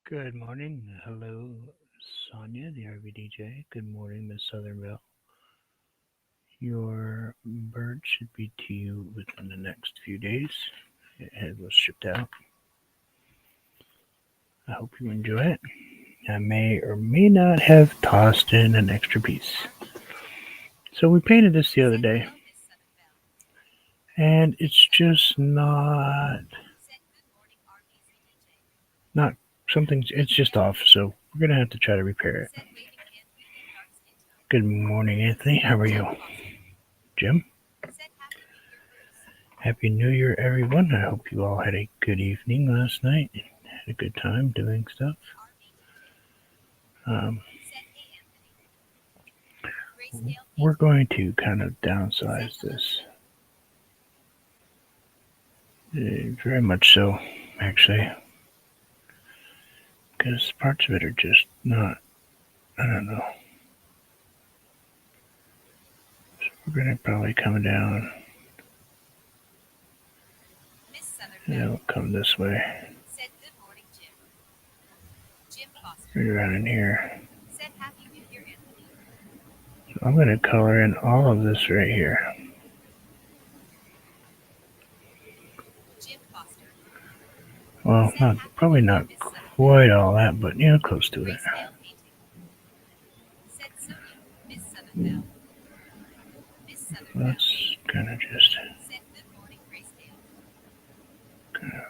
Good morning. Hello, Sonia, the RV DJ. Good morning, Miss Southern Belle. Your bird should be to you within the next few days. It was shipped out. I hope you enjoy it. I may or may not have tossed in an extra piece. So we painted this the other day, and it's just not something. It's just off. So we're gonna have to try to repair it. Good morning, Anthony. How are you, Jim? Happy New Year, everyone. I hope you all had a good evening last night and had a good time doing stuff. Um, we're going to kind of downsize this. Very much so, actually, because parts of it are just not, I don't know. So we're going to probably come down and it'll come this way. Right around in here. So I'm going to color in all of this right here. Well, probably not quite all that, but close to it. Let's kind of just kind of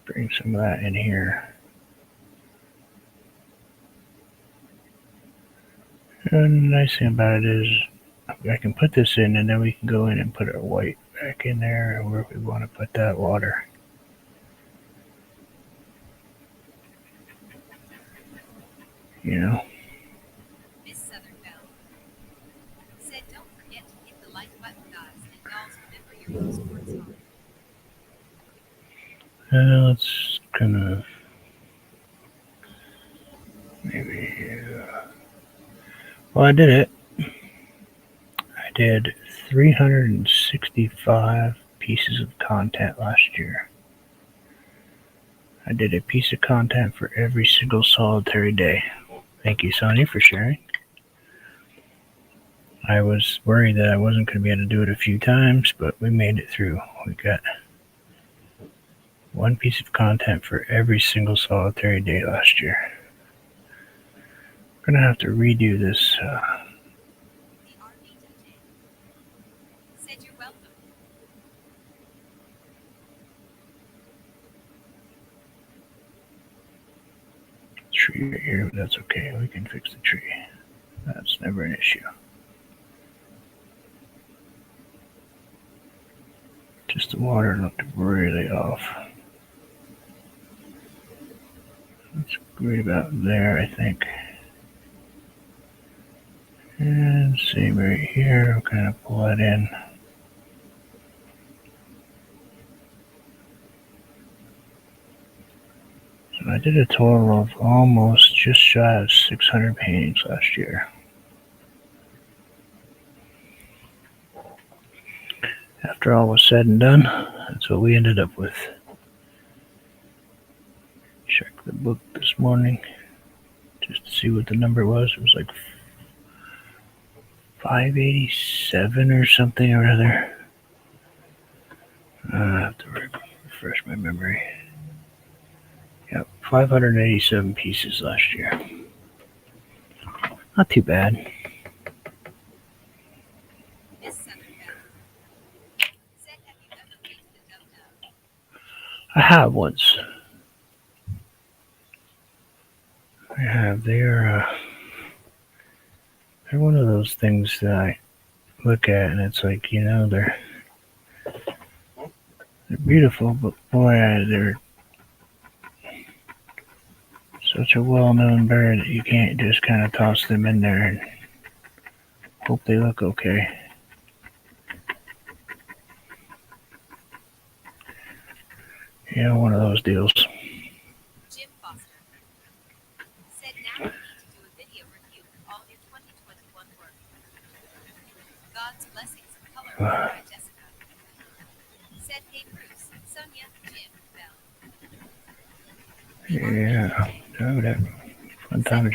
bring some of that in here. And the nice thing about it is I can put this in and then we can go in and put our white back in there where we want to put that water. You know? Let's kind of maybe. Well, I did it. I did 365 pieces of content last year. I did a piece of content for every single solitary day. Thank you, Sonia, for sharing. I was worried that I wasn't going to be able to do it a few times, but we made it through. We got one piece of content for every single solitary day last year. I'm going to have to redo this. Tree right here, but that's okay. We can fix the tree. That's never an issue. Just the water looked really off. That's right about there, I think. And same right here. We'll kind of pull that in. So I did a total of almost just shy of 600 paintings last year. After all was said and done, that's what we ended up with. Checked the book this morning just to see what the number was. It was like 587 or something or other. I have to refresh my memory. Yep, 587 pieces last year. Not too bad. I have once. I have. They're one of those things that I look at and it's like, they're beautiful, but boy, they're such a well-known bird that you can't just kind of toss them in there and hope they look okay. One of those deals. Yeah. Oh, that fun time of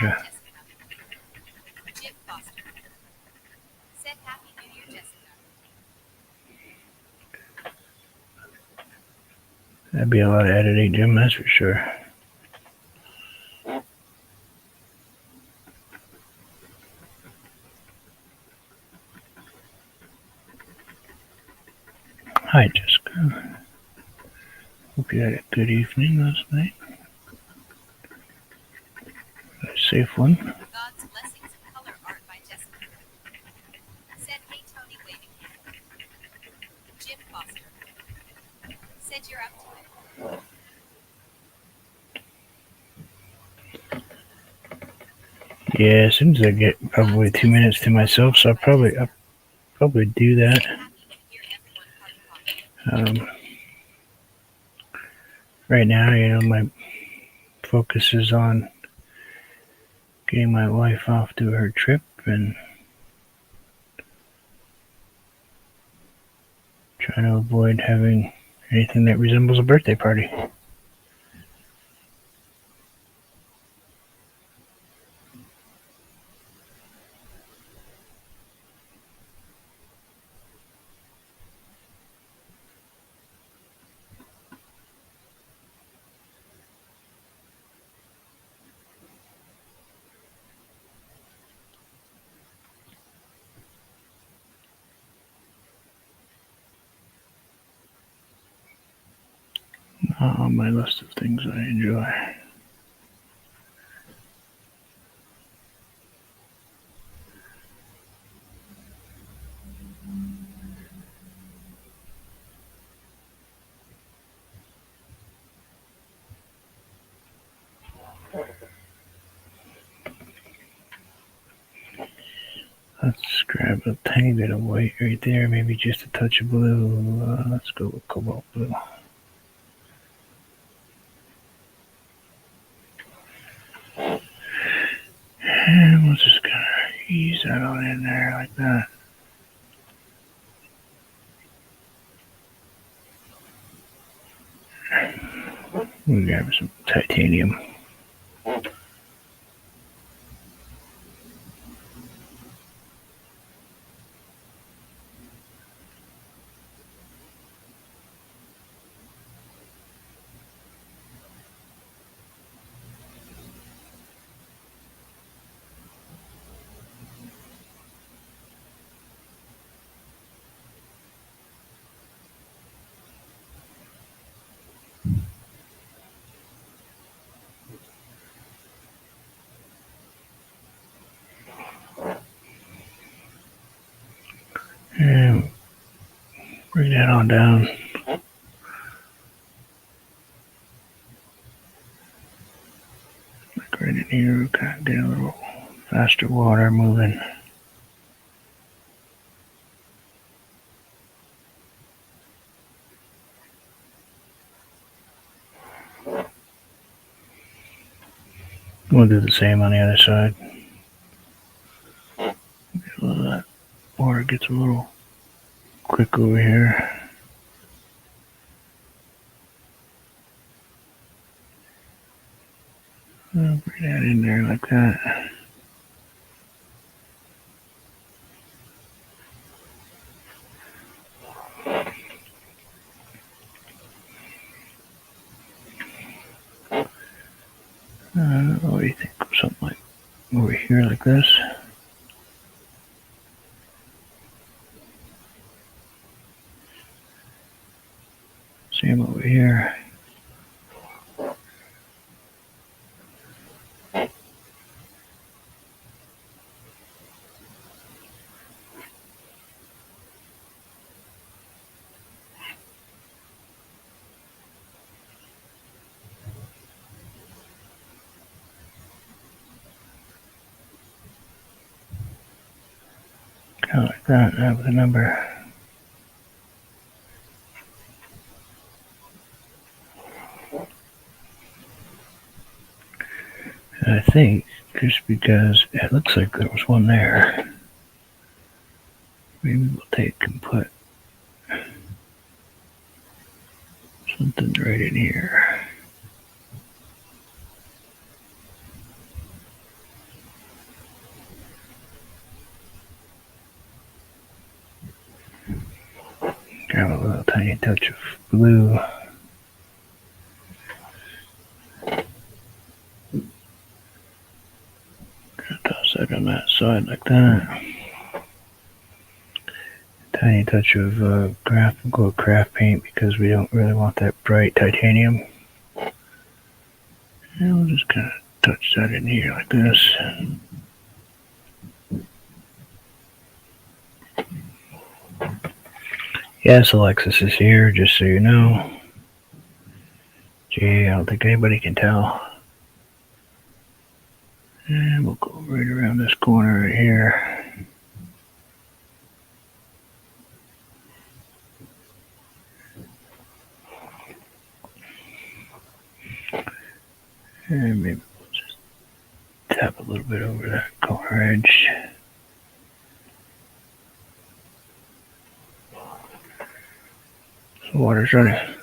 That'd be a lot of editing, Jim. That's for sure. Hi, Jessica. Hope you had a good evening last night. A safe one. Yeah, as soon as I get probably 2 minutes to myself, so I'll probably do that. Um, right now, my focus is on getting my wife off to her trip and trying to avoid having anything that resembles a birthday party. On my list of things I enjoy. Let's grab a tiny bit of white right there, maybe just a touch of blue. Let's go with cobalt blue. And we'll just kind of ease that on in there like that. We'll grab some titanium. And bring that on down. Like right in here, kind of get a little faster water moving. We'll do the same on the other side. Get a little of that water gets a little quick over here. I'll bring that in there like that. What do you think? Something like over here like this. Same over here. Kind of like that. That was a number. And I think just because it looks like there was one there, maybe we'll take and put something right in here. Grab a little tiny touch of blue. Toss that on that side like that. Tiny touch of graphical craft paint because we don't really want that bright titanium. And we'll just kind of touch that in here like this. Yes, Alexis is here, just so you know. Gee, I don't think anybody can tell. And we'll go right around this corner right here. And maybe we'll just tap a little bit over that corner edge. The water's running.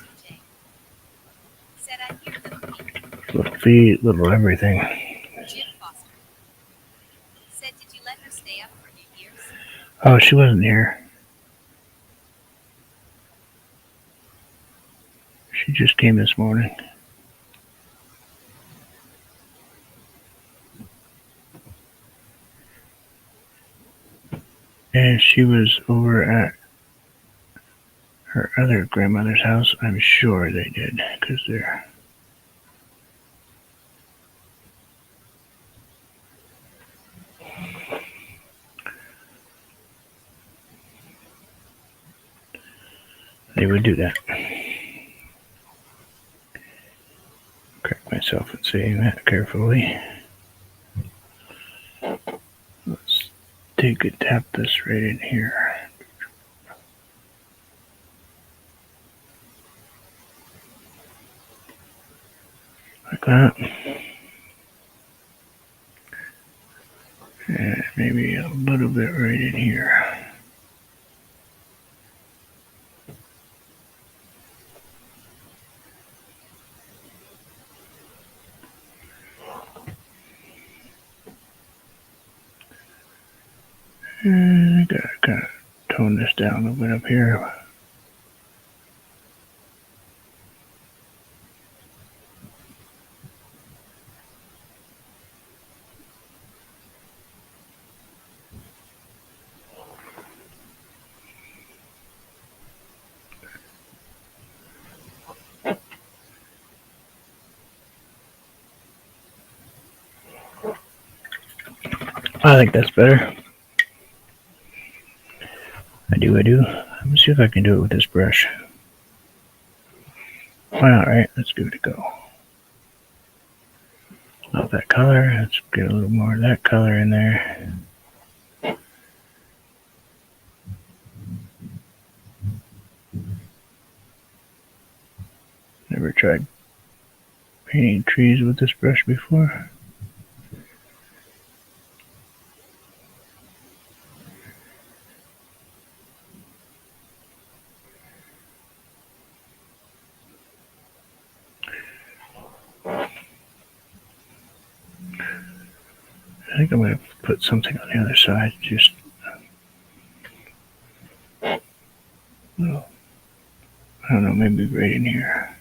Little feet, little everything. Oh, she wasn't here. She just came this morning. And she was over at her other grandmother's house. I'm sure they did, because they would do that. Correct myself in saying that carefully. Let's take a tap this right in here. Like that. And maybe a little bit right in here. And I gotta kind of tone this down a little bit up here. I think that's better. I do. Let me see if I can do it with this brush. Why not, right? Let's give it a go. Love that color. Let's get a little more of that color in there. Never tried painting trees with this brush before. I think I'm going to put something on the other side. Just, well, I don't know, maybe right in here.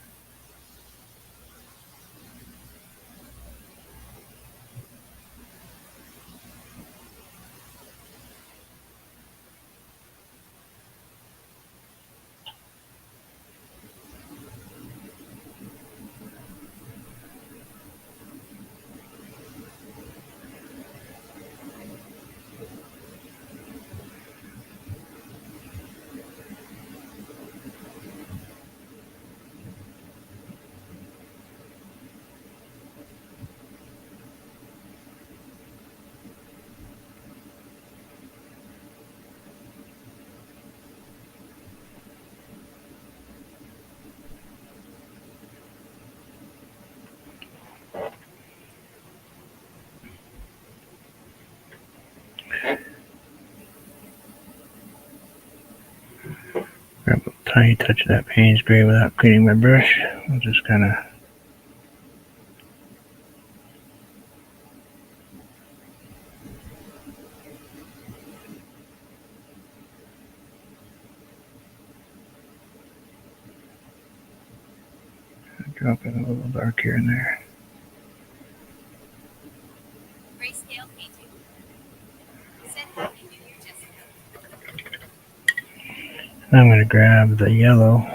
Grab a tiny touch of that Payne's gray without cleaning my brush. I'll just kind of Dropping a little dark here and there. Grayscale painting. Said Happy New Year, Jessica. I'm going to grab the yellow.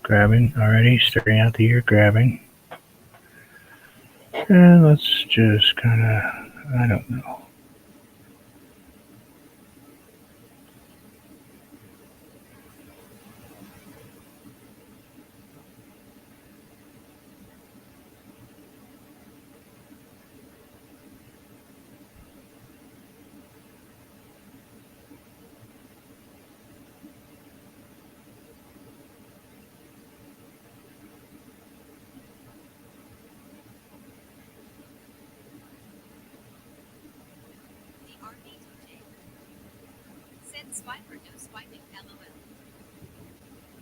Grabbing already, starting out the year grabbing. And let's just kind of, I don't know. The RBTJ. Said Swiper, no swiping, LOL.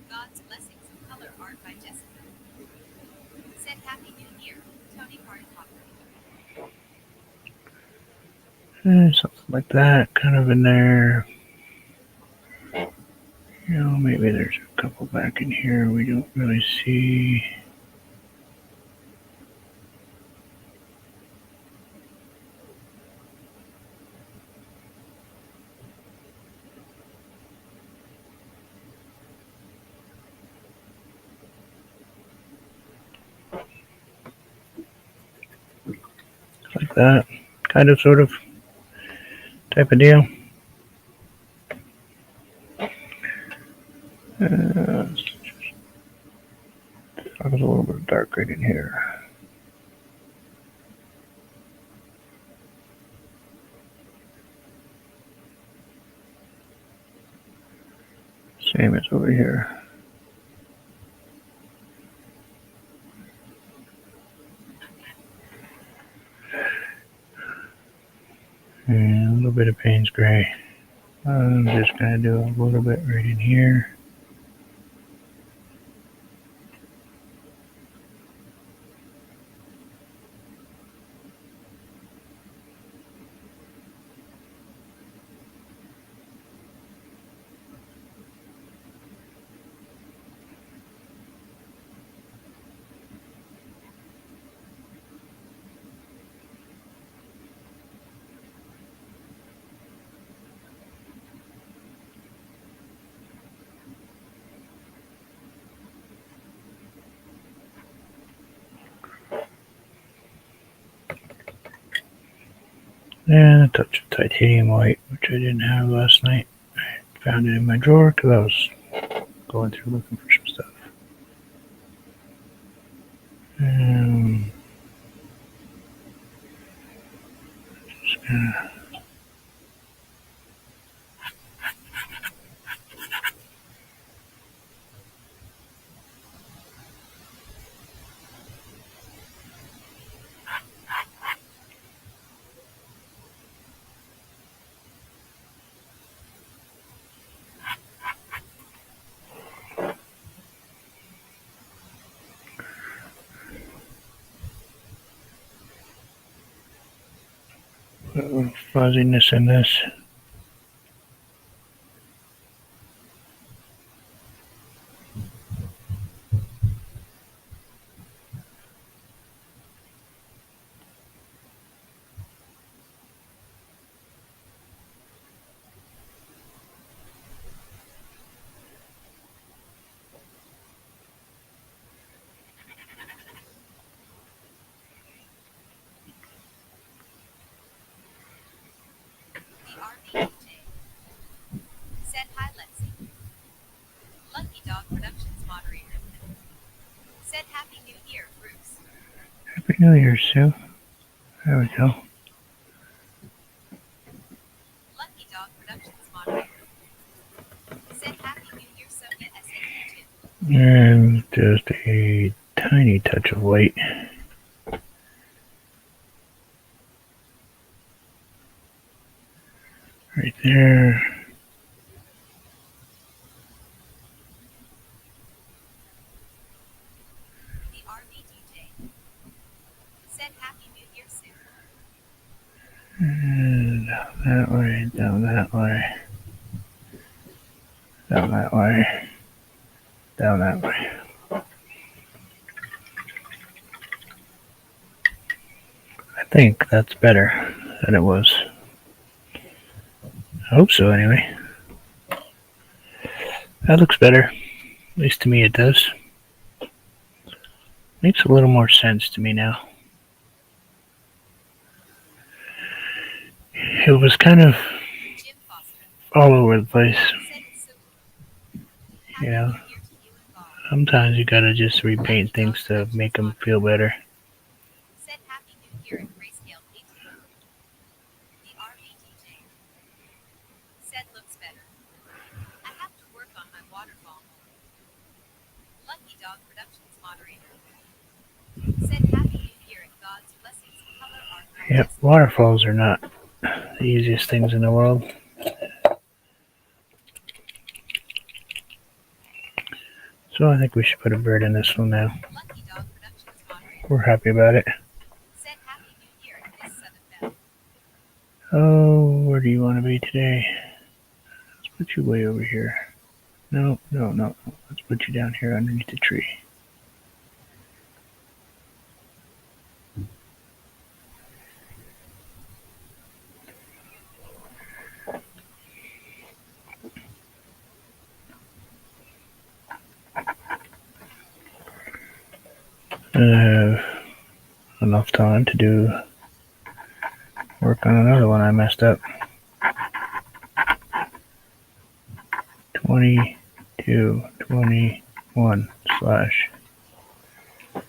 God's Blessings of Color Art by Jessica. Said Happy New Year, Tony Hart Hopper. Something like that, kind of in there. Maybe there's a couple back in here we don't really see. Like that, kind of, sort of, type of deal. It's a little bit dark right in here. Same as over here. And a little bit of Payne's Gray. I'm just going to do a little bit right in here. And a touch of titanium white, which I didn't have last night. I found it in my drawer because I was going through looking for some stuff. Just gonna put a little fuzziness in this. The RBTJ. Said Hi, Lexi. Lucky Dog Productions moderator. Said Happy New Year, Bruce. Happy New Year, Sue. There we go. Lucky Dog Productions moderator. Said Happy New Year, Sonia SAQ2. And just a tiny touch of white. Right there. The RBTJ. Said Happy New Year, Sue. And down that way, down that way. Down that way. Down that way. think that's better than it was. I hope so, anyway. That looks better. At least to me it does. Makes a little more sense to me now. It was kind of Jim Foster all over the place. said it's so You happy know, New Year to you and Bob. sometimes you gotta just repaint things to make them feel better. Said Happy New Year in grayscale painting. The RVDJ said looks better. I have to work on my waterfall more. Lucky Dog Productions moderator said Happy New Year and God's blessings of color art by Yep, Jessica. waterfalls are not the easiest things in the world. So I think we should put a bird in this one now. Lucky Dog Productions moderator We're happy about it. said Happy New Year and Miss Southern Belle. Oh, where do you want to be today? Let's put you way over here. No, no, no. Let's put you down here underneath the tree. I have enough time to do work on another one I messed up. 2221 slash. Rob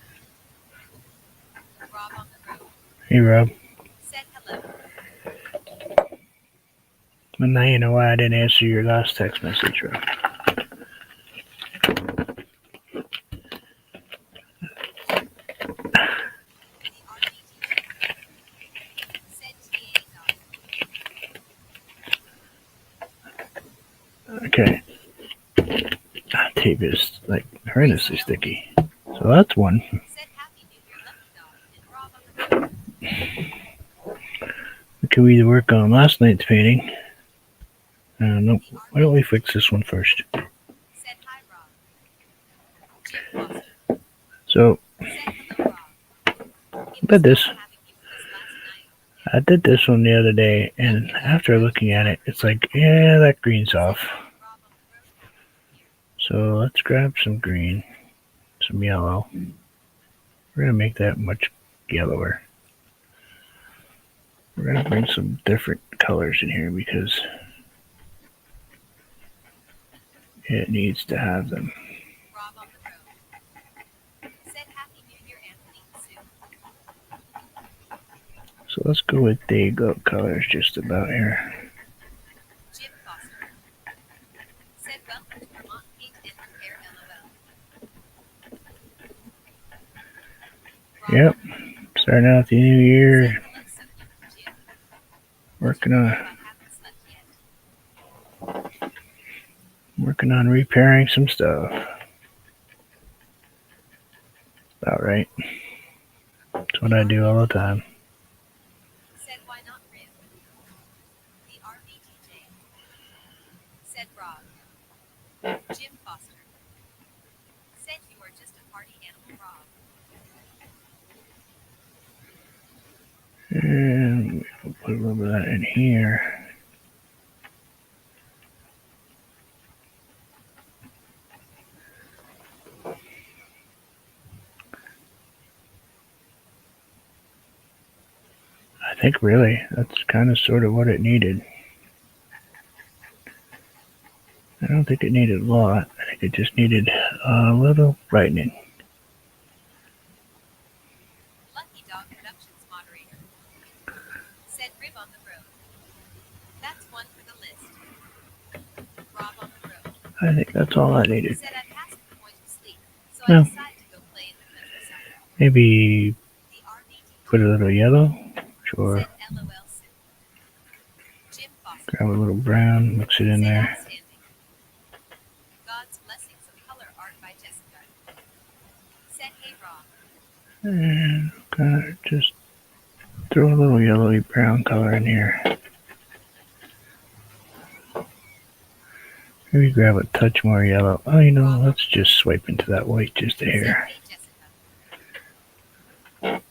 on the road Hey, Rob. said hello. And now you know why I didn't answer your last text message, Rob. The RVDJ said TA dog. Okay. Tape is like horrendously sticky. So that's one. Said Happy New Year Lucky Dog and Rob on the road. We could either work on last night's painting. Nope. The Why don't we RVDJ fix this one first? said hi Rob. Jim Foster So said hello Rob. It did was this. fun having you with us last night. I did this one the other day, and after looking at it, it's like, yeah, that green's off. Rob on the road Happy New Year. So let's grab some green, some yellow. We're gonna make that much yellower. We're gonna bring some different colors in here because it needs to have them. Rob on the road said Happy New Year Anthony and Sue. So let's go with day glow colors just about here. Jim Foster said welcome to Vermont Paint and Repair LOL. Yep. Starting out the new Said year, hello Sophie from Jim. working If on I haven't slept yet. repairing some stuff. About right. That's what I do all the time. Said why not Rib? The RVDJ said Rob. Jim Foster said you are just a party animal Rob. And we'll put a little bit of that in here. I think really that's kind of sort of what it needed. I don't think it needed a lot. I think it just needed a little brightening. Lucky Dog Productions moderator said Rib on the road. That's one for the list. Rob on the road I think that's all I needed. said I passed the point of sleep, so No. I decided to go play in the countryside. Maybe The RVDJ put a little yellow. Sure. said LOL Sue. Jim Foster Grab a little brown, mix it in said there. outstanding. God's blessings of color art by Jessica. Said hey Rob. And kind of just throw a little yellowy brown color in here. Maybe grab a touch more yellow. Oh, you know, let's just swipe into that white just a Said hair. hey Jessica.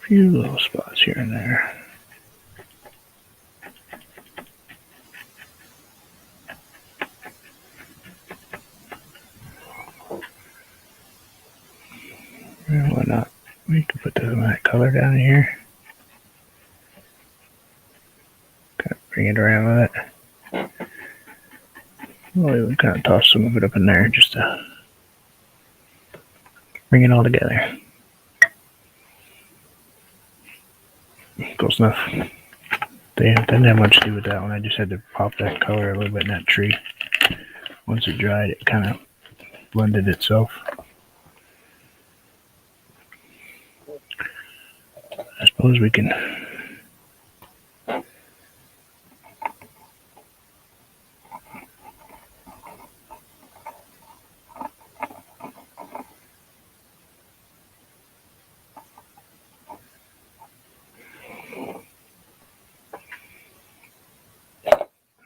few little spots here and there. Why not? We can put that color down here. Kind of bring it around with it. Well, we would kind of toss some of it up in there just to bring it all together. Close enough. They didn't have much to do with that one. I just had to pop that color a little bit in that tree. Once it dried, it kind of blended itself. I suppose we can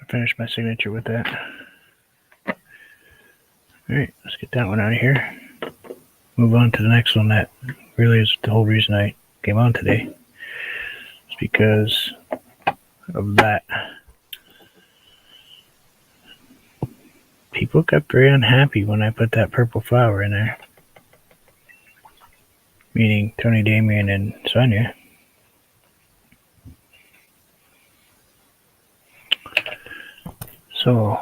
finish my signature with that. Alright, let's get that one out of here. Move on to the next one. That really is the whole reason I came on today. It's because of that. People got very unhappy when I put that purple flower in there. Meaning Tony, Damien, and Sonia. So,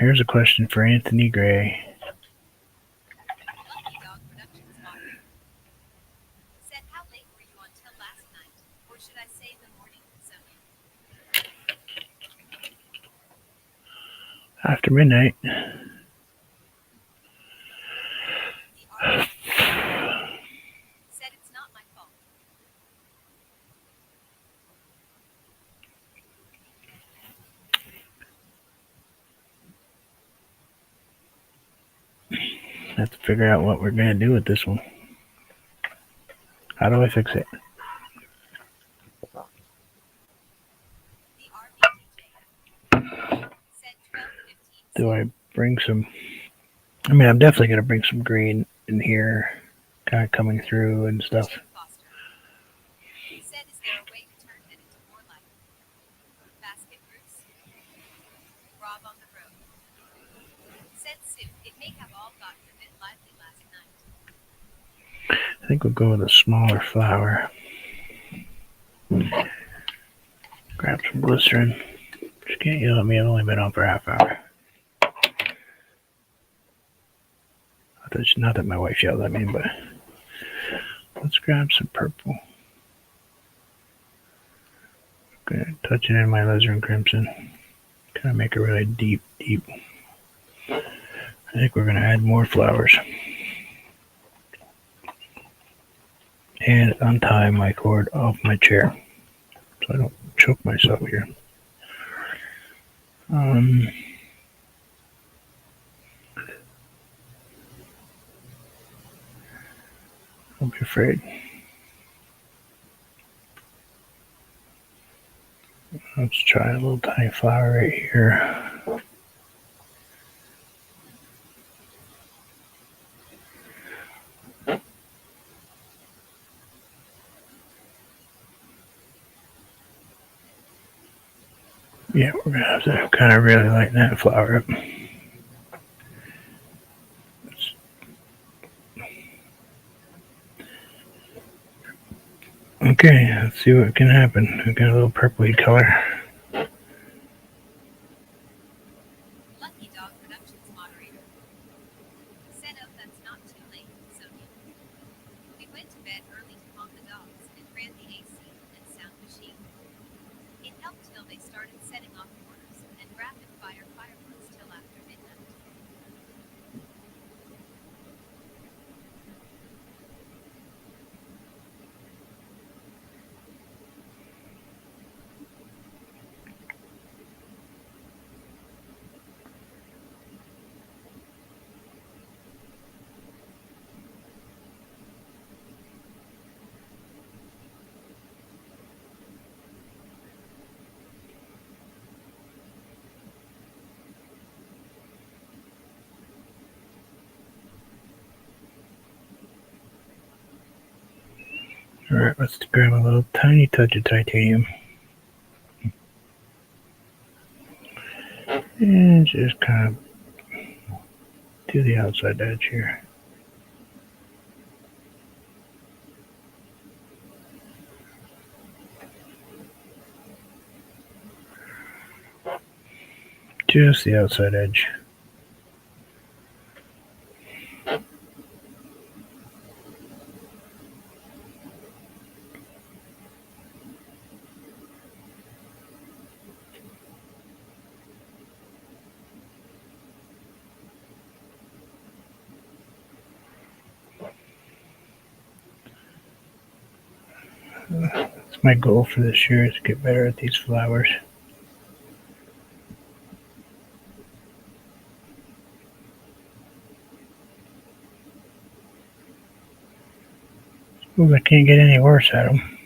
here's a question for Anthony Gray. Lucky Dog Productions moderator said, how late were you until last night? Or should I say the morning, Sonia? After midnight. The artist said it's not my fault. I have to figure out what we're going to do with this one. How do I fix it? The RBDJ said 12:15. Do I bring some... I mean, I'm definitely going to bring some green in here. Kind of coming through and stuff. Jim Foster said, is there a way to turn it into more light? Basket Bruce. Rob on the road said, Sue, it may have all gotten a bit lively last night. I think we'll go with a smaller flower. Grab some glycerin. Just can't yell at me. I've only been on for a half hour. Not that my wife yelled at me, but let's grab some purple. Gonna touch it in my alizarin crimson. Kind of make it really deep. I think we're gonna add more flowers. And untie my cord off my chair so I don't choke myself here. Don't be afraid. Let's try a little tiny flower right here. Yeah, we're gonna have to kind of really lighten that flower up. Okay, let's see what can happen. We got a little purpley color. Lucky Dog Productions moderator said, oh, that's not too late, Sonia. We went to bed early to calm the dogs and ran the AC and sound machine. It helped till they started setting off orders and rapid fire fireworks till after midnight. Alright, let's grab a little tiny touch of titanium. And just kind of to the outside edge here. Just the outside edge. That's my goal for this year, is to get better at these flowers. Suppose I can't get any worse at them.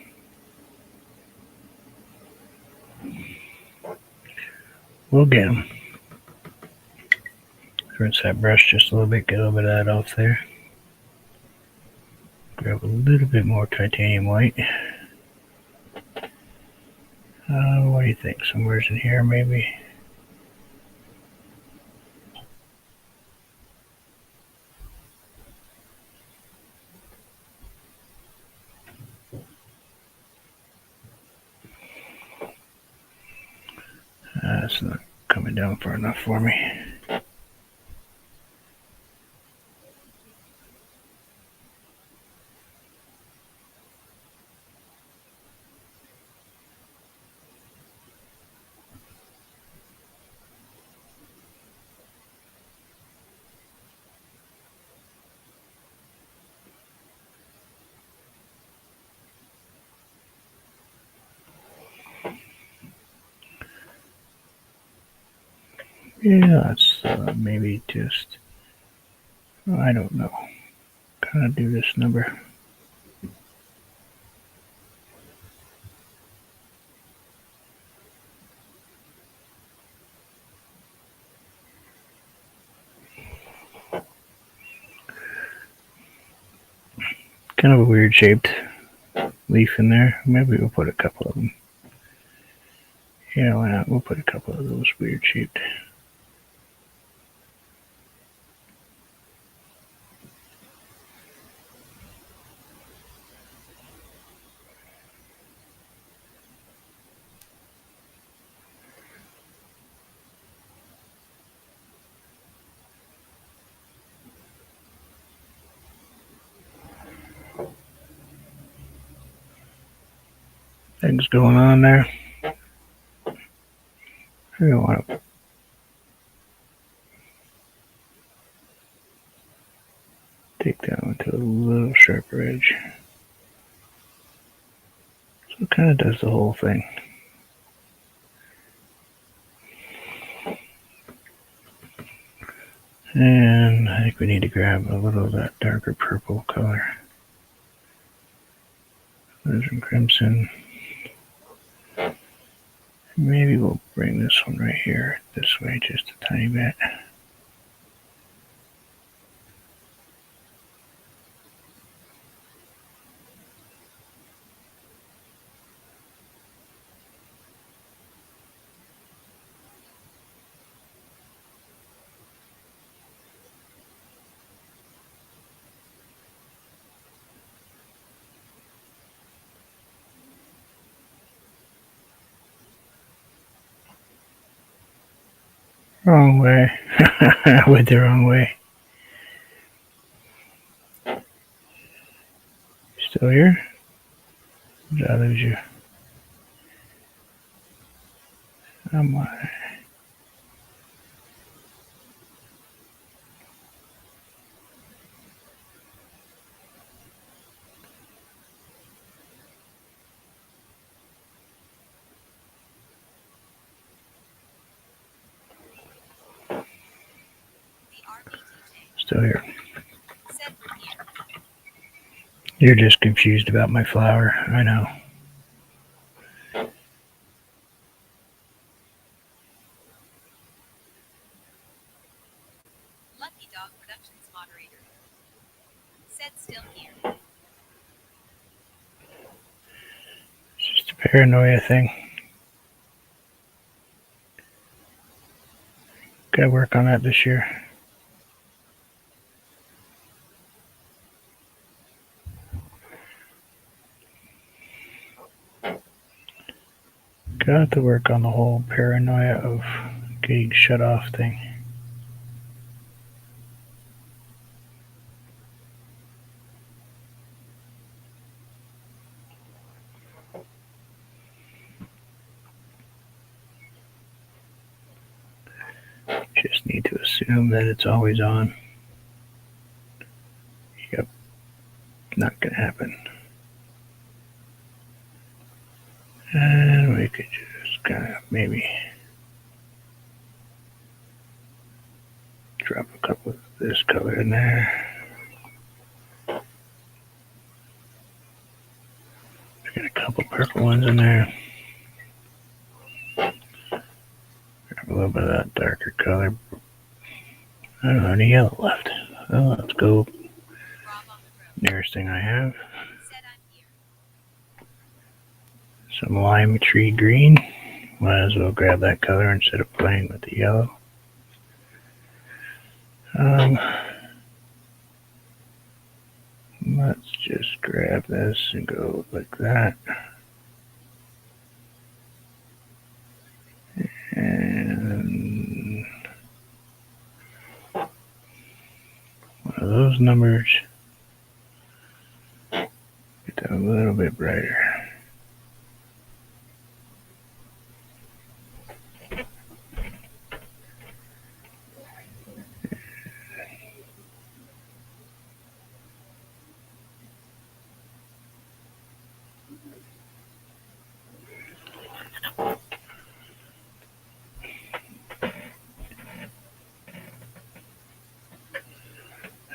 We'll get them. Rinse that brush just a little bit, get a little bit of that off there. Grab a little bit more titanium white. What do you think? Somewhere's in here, maybe? That's not coming down far enough for me. Yeah, let's maybe just, I don't know, kind of do this number. Kind of a weird shaped leaf in there. Maybe we'll put a couple of them. Yeah, why not? We'll put a couple of those weird shaped. Things going on there. I don't want to take that one to a little sharper edge. So it kind of does the whole thing. And I think we need to grab a little of that darker purple color. There's some crimson. Maybe we'll bring this one right here this way just a tiny bit. Wrong way. Went the wrong way. Still here? Did I lose you? I'm still here. You're just confused about my flower. I know. Lucky Dog Productions moderator. Said still here. paranoia thing. Gotta work on that this year. Got to work on the whole paranoia of getting shut off thing. Just need to assume that it's always on. Yep, not gonna happen. And we could just kind of maybe drop a couple of this color in there. Got a couple purple ones in there. Grab a little bit of that darker color. I don't have any yellow left. Well, let's go nearest thing I have. Some lime tree green. Might as well grab that color instead of playing with the yellow. Let's just grab this and go like that. And one of those numbers. Get that a little bit brighter.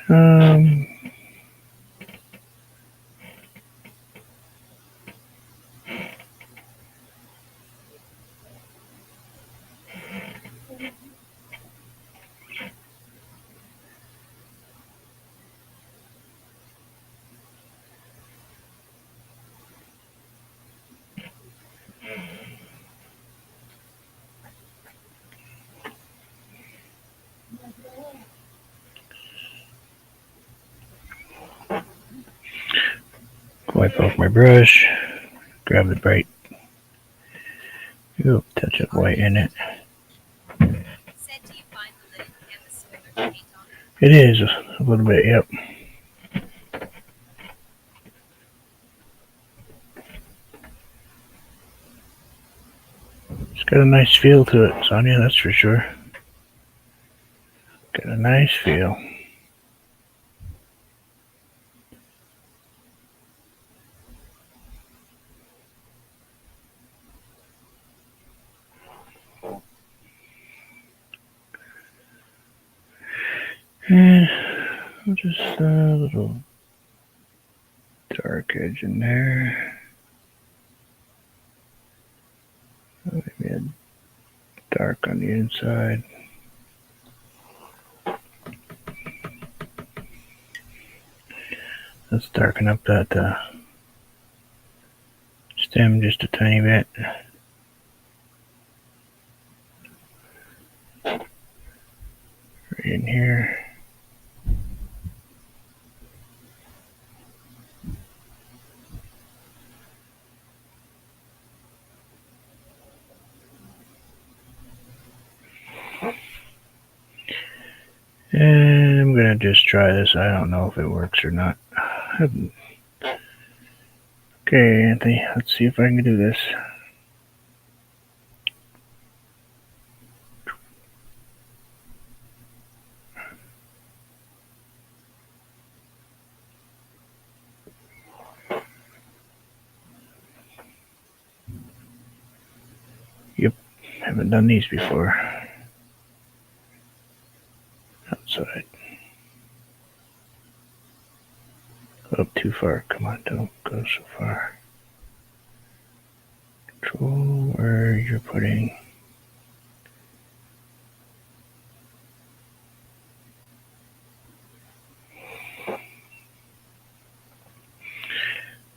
Um, wipe off my brush. Grab the bright. Ooh, touch of white in it. It is a little bit, yep. It's got a nice feel to it, Sonia, that's for sure. Got a nice feel. And just a little dark edge in there. Maybe a dark on the inside. Let's darken up that stem just a tiny bit. Right in here. And I'm gonna just try this. I don't know if it works or not. Okay, Anthony, let's see if I can do this. Yep, haven't done these before. Outside. Up too far. Come on, don't go so far. Control where you're putting.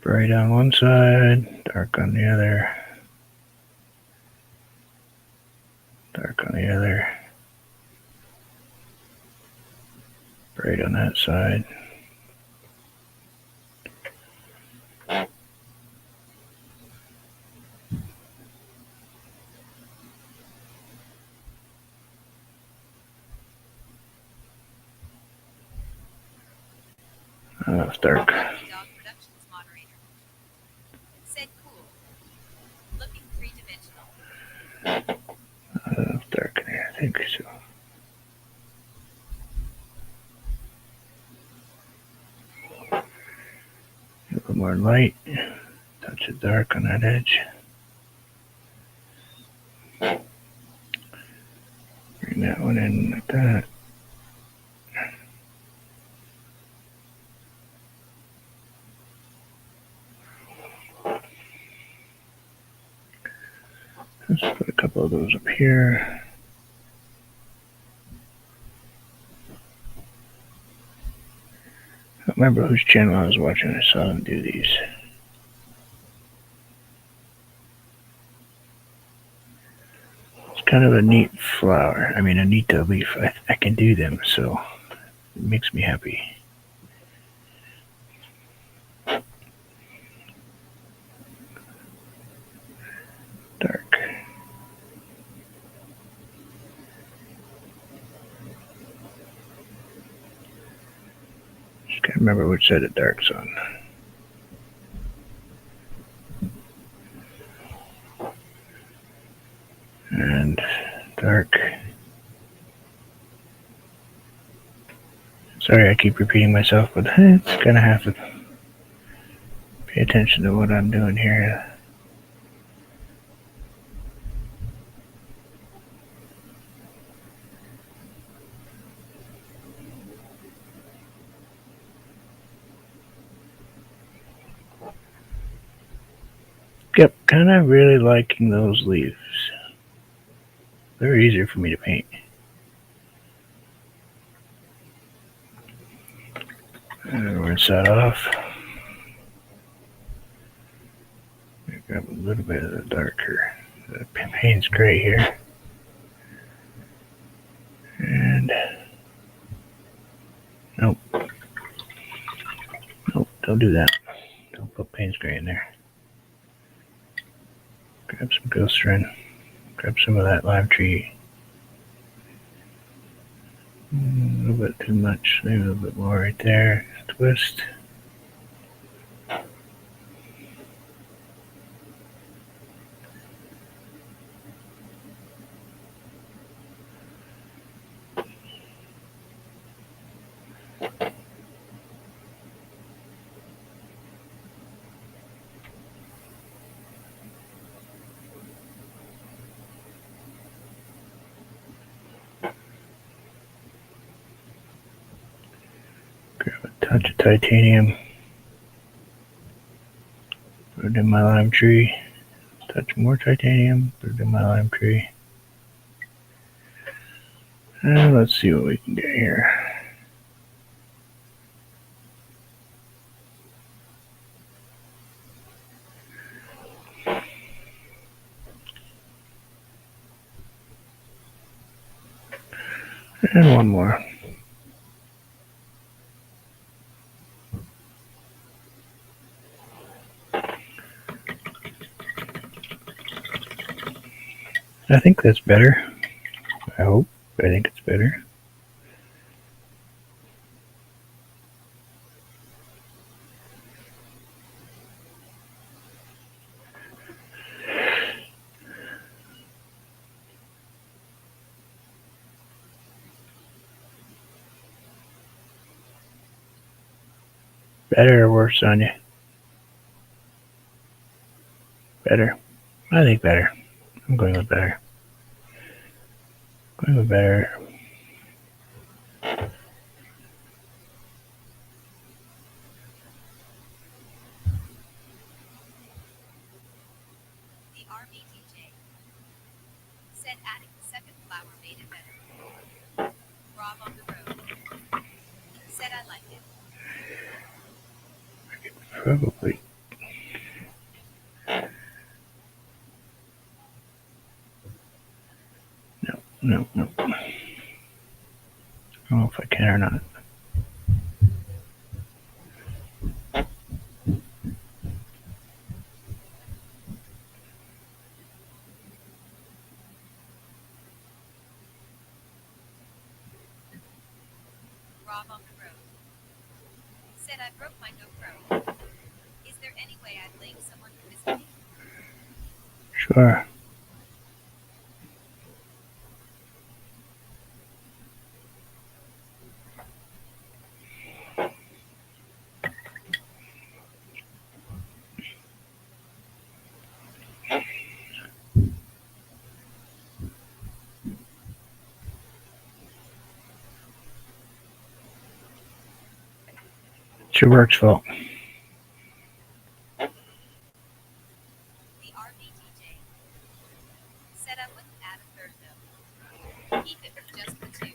Bright on one side, Dark on the other. Dark on the other. Bright on that side. It's dark. Dog Productions moderator. Said cool. Looking three-dimensional. It's dark in here, I think so. A little more light. Touch of dark on that edge. Bring that one in like that. Let's put a couple of those up here. I don't remember whose channel I was watching. I saw them do these. It's kind of a neat flower. I mean, a neat leaf. I can do them, so it makes me happy. Dark. Just can't remember which side of dark's on. And dark. Sorry I keep repeating myself, but it's gonna have to pay attention to what I'm doing here. Yep, kind of really liking those leaves. They're easier for me to paint. And rinse that off. Grab a little bit of the darker. The paint's great here. And nope. Nope, don't do that. Don't put Payne's gray in there. Grab some glycerin. Grab some of that lime tree. A little bit too much. Maybe a little bit more right there. Twist. Grab a touch of titanium. Put it in my lime tree. Touch more titanium. Put it in my lime tree. And let's see what we can get here. And one more. I think that's better. I hope. I think it's better. Better or worse on you? Better. I think better. I'm going with better. Going with better. The RBTJ said adding the second flower made it better. Rob on the road said I like it. Probably No, no. I don't know if I can or not. Rob on the road. Said I broke my GoPro. Is there any way I blame someone for visiting? Sure. It's your work's fault. The RV DJ. Said I wouldn't add a third though. Keep it with just the two.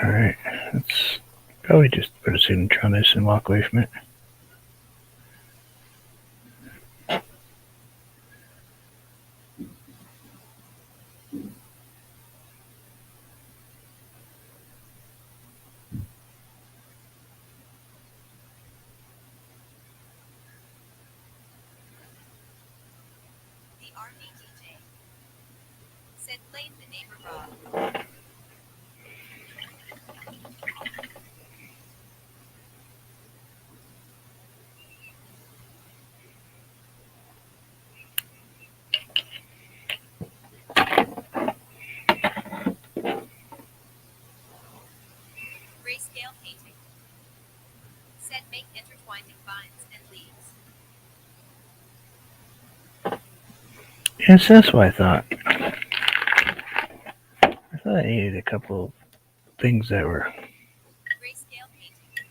Alright, let's probably just put a signature on this and walk away from it. The RV DJ. Said blame the neighbor Rob. Grayscale painting. Said make intertwining vines and leaves. Yes, that's what I thought. I thought I needed a couple of things that were Grayscale painting.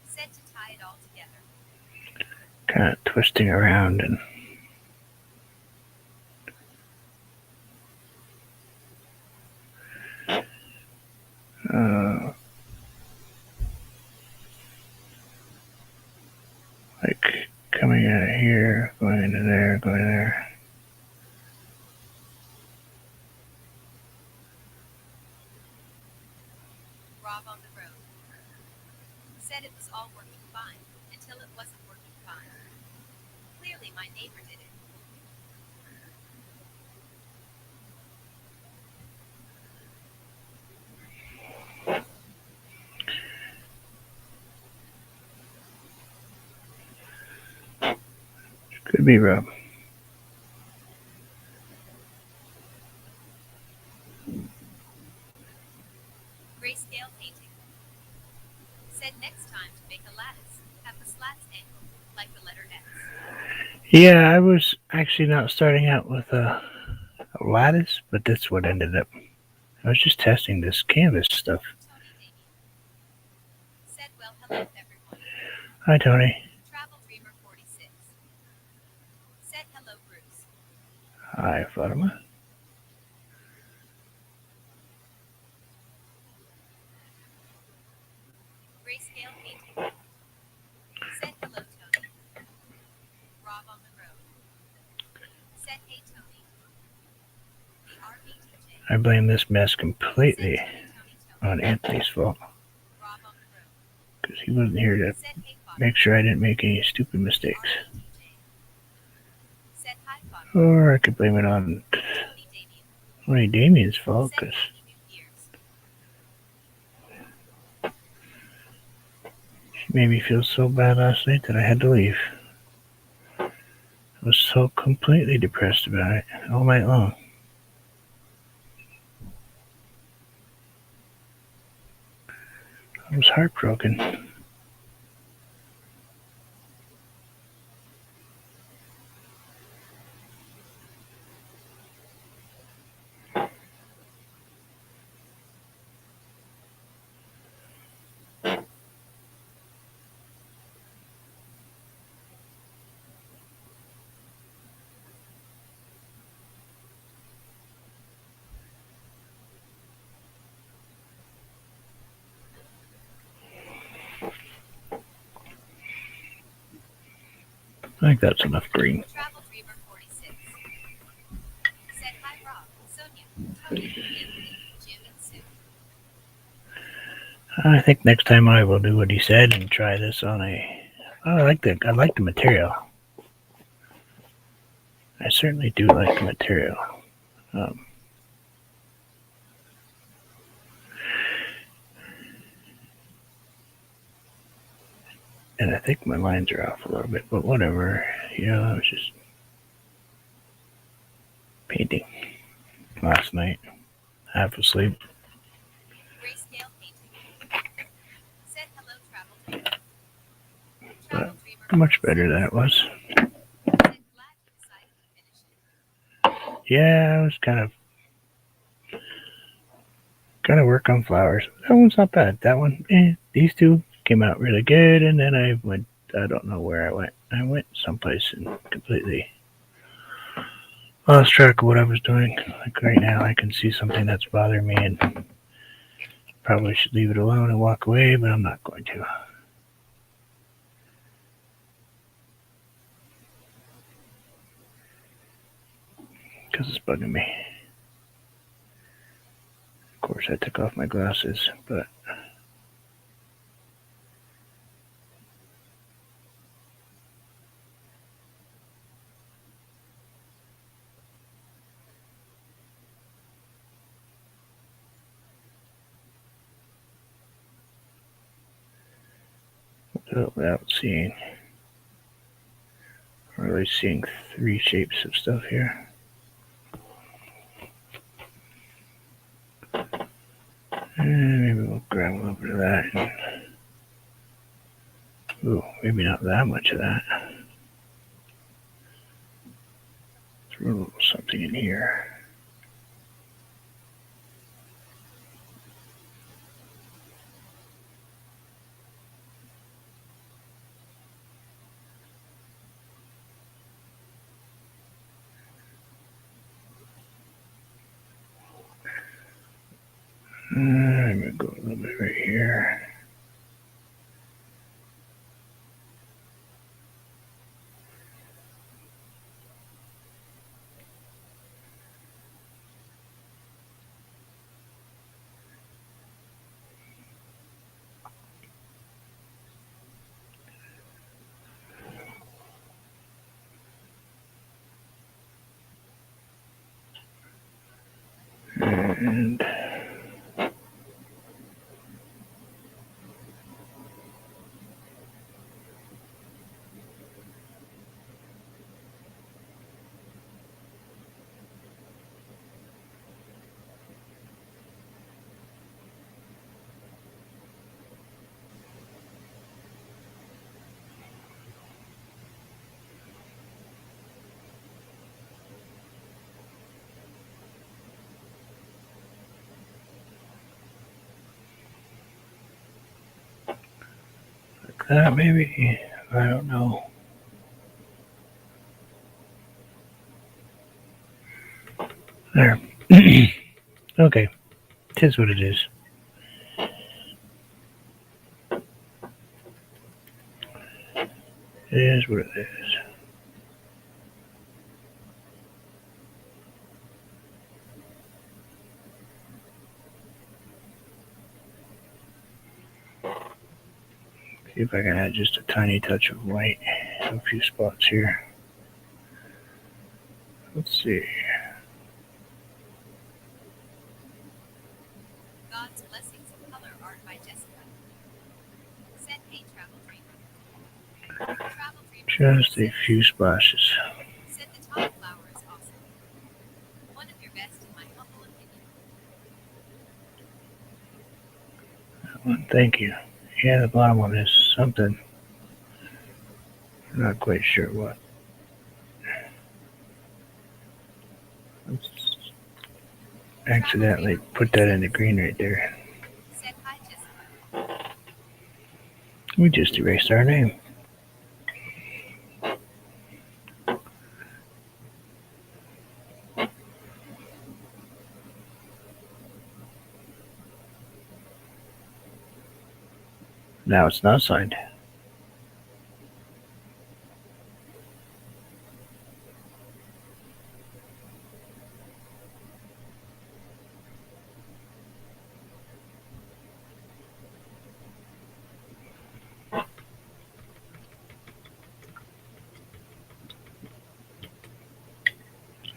Said to tie it all together. kind of twisting around and like coming out of here, going into there, going there. Rob on the road. Said it was all working fine until it wasn't working fine. Clearly my neighbor did it. Could be Rob. Grayscale painting. Said next time to make a lattice, have the slats angled like the letter S. Yeah, I was actually not starting out with a lattice, but that's what ended up. I was just testing this canvas stuff. Tony Damien. Said well hello everyone. Hi, Tony. Travel Dreamer 46. Said hello Bruce. Hi, Fatima. Grayscale painting. Said hello Tony. Rob on the road. Said hey Tony. The RV DJ. I blame this mess Said completely Tony. on Anthony's fault Rob on the road. because he wasn't here to Said hey Father. make sure I didn't make any stupid mistakes. RV DJ. Said hi Father. Or I could blame it on Tony Damien. only Damien's fault Said because happy New Year's. she made me feel so bad last night that I had to leave. I was so completely depressed about it all night long. I was heartbroken. I think that's enough green. Travel Dreamer 46 said hi Rob, Sonia, Tony, Anthony, Jim and Sue. I think next time I will do what he said and try this on a. I like the material. I certainly do like the material. And I think my lines are off a little bit, but whatever. I was just painting last night, half asleep. Grayscale Painting said hello Travel Dreamer. But much better than it was. Said glad you decided to finish it. Yeah, I was kind of work on flowers. That one's not bad. That one, these two came out really good, and then I went. I don't know where I went. I went someplace and completely lost track of what I was doing. Like right now, I can see something that's bothering me, and probably should leave it alone and walk away, but I'm not going to. Because it's bugging me. Of course, I took off my glasses, but without really seeing three shapes of stuff here. And maybe we'll grab a little bit of that. Ooh, maybe not that much of that. Throw a little something in here. I'm going to go a little bit right here. And like that, maybe. I don't know. There. Okay. Tis what it is. It is what it is. See if I can add just a tiny touch of white in a few spots here. Let's see. God's Blessings of Color Art by Jessica. Said hey Travel Dreamer. Travel Dreamer Just a few splashes. said the top flower is awesome. One of your best in my humble opinion. That one, thank you. Yeah, the bottom one is something. I'm not quite sure what. Let's accidentally put that in the green right there. Said hi Jessica. We just erased our name. Now it's not signed.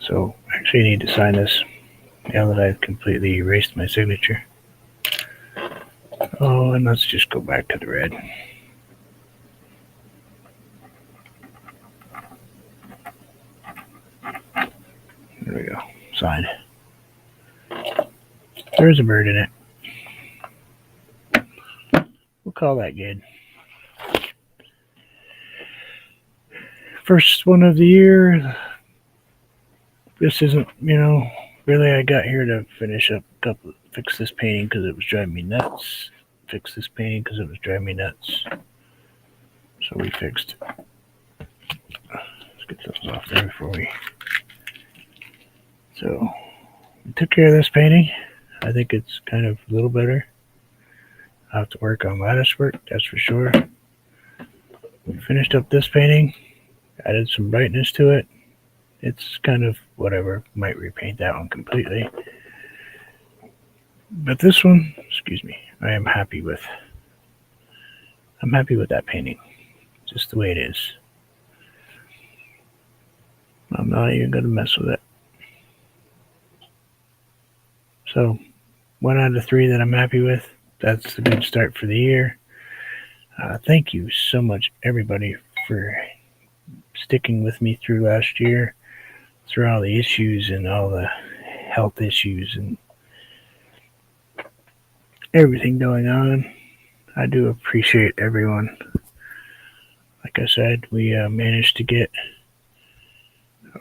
So actually, I need to sign this now that I've completely erased my signature. Oh, and let's just go back to the red. There we go. Signed. There's a bird in it. We'll call that good. First one of the year. This isn't, really I got here to finish up fix this painting because it was driving me nuts. Fix this painting because it was driving me nuts. So we fixed it. Let's get those off there before we. So we took care of this painting. I think it's kind of a little better. I have to work on lattice work, that's for sure. We finished up this painting, added some brightness to it. It's kind of whatever, might repaint that one completely. But this one, excuse me, I'm happy with that painting, just the way it is. I'm not even going to mess with it. So, 1 out of 3 that I'm happy with. That's a good start for the year. Thank you so much, everybody, for sticking with me through last year, through all the issues and all the health issues and everything going on. I do appreciate everyone. Like I said, we managed to get a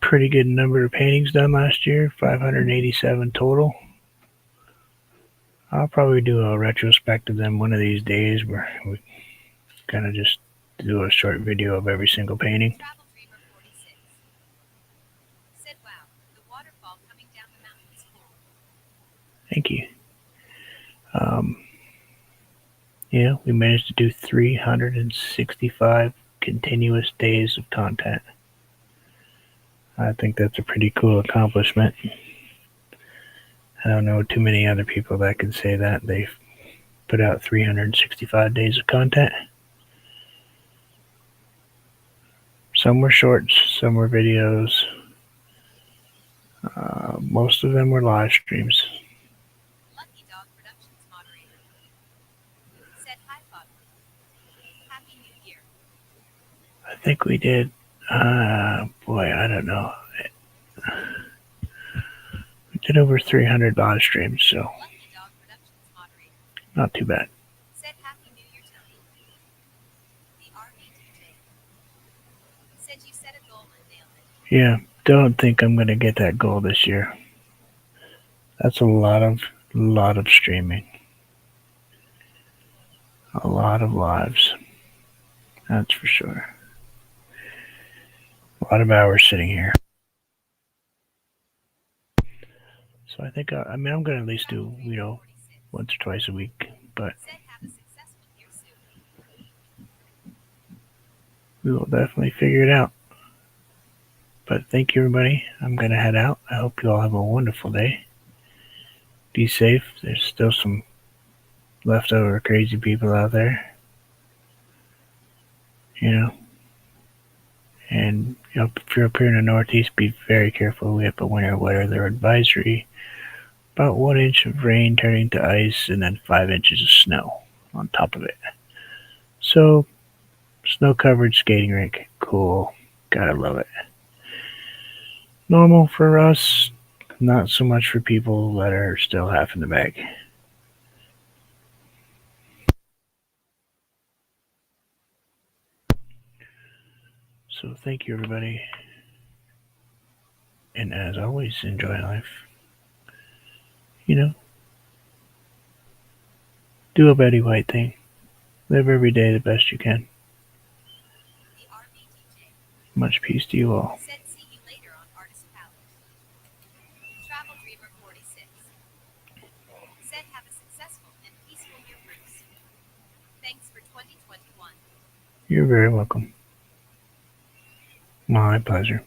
pretty good number of paintings done last year, 587 total. I'll probably do a retrospect of them one of these days where we kind of just do a short video of every single painting. Travel Dreamer 46 said, "Wow, the waterfall coming down the mountain is cool." Thank you. Yeah, we managed to do 365 continuous days of content. I think that's a pretty cool accomplishment. I don't know too many other people that can say that they've put out 365 days of content. Some were shorts, some were videos. Most of them were live streams. Lucky Dog Productions moderator said, "Hi, Bob. Happy New Year." I think we did. Boy, I don't know. We did over 300 live streams, so Lucky Dog Productions moderator not too bad. said, "Happy New Year, Tony." The RBTJ said, "You set a goal and nailed it." Yeah, don't think I'm gonna get that goal this year. That's a lot of streaming. A lot of lives. That's for sure. A lot of hours sitting here. So I think I'm going to at least do, once or twice a week. But said, "Have a successful year soon." we will definitely figure it out. But thank you, everybody. I'm going to head out. I hope you all have a wonderful day. Be safe. There's still some leftover crazy people out there. And if you're up here in the Northeast, be very careful. We have a winter weather advisory. About 1 inch of rain turning to ice and then 5 inches of snow on top of it. So, snow-covered skating rink. Cool. Gotta love it. Normal for us, not so much for people that are still half in the bag. So thank you, everybody. And as always, enjoy life. Do a Betty White thing. Live every day the best you can. The RBTJ Much peace to you all. said, "See you later on Artist Palette." Travel Dreamer 46 said, "Have a successful and peaceful year, Bruce. Thanks for 2021. You're very welcome. My pleasure.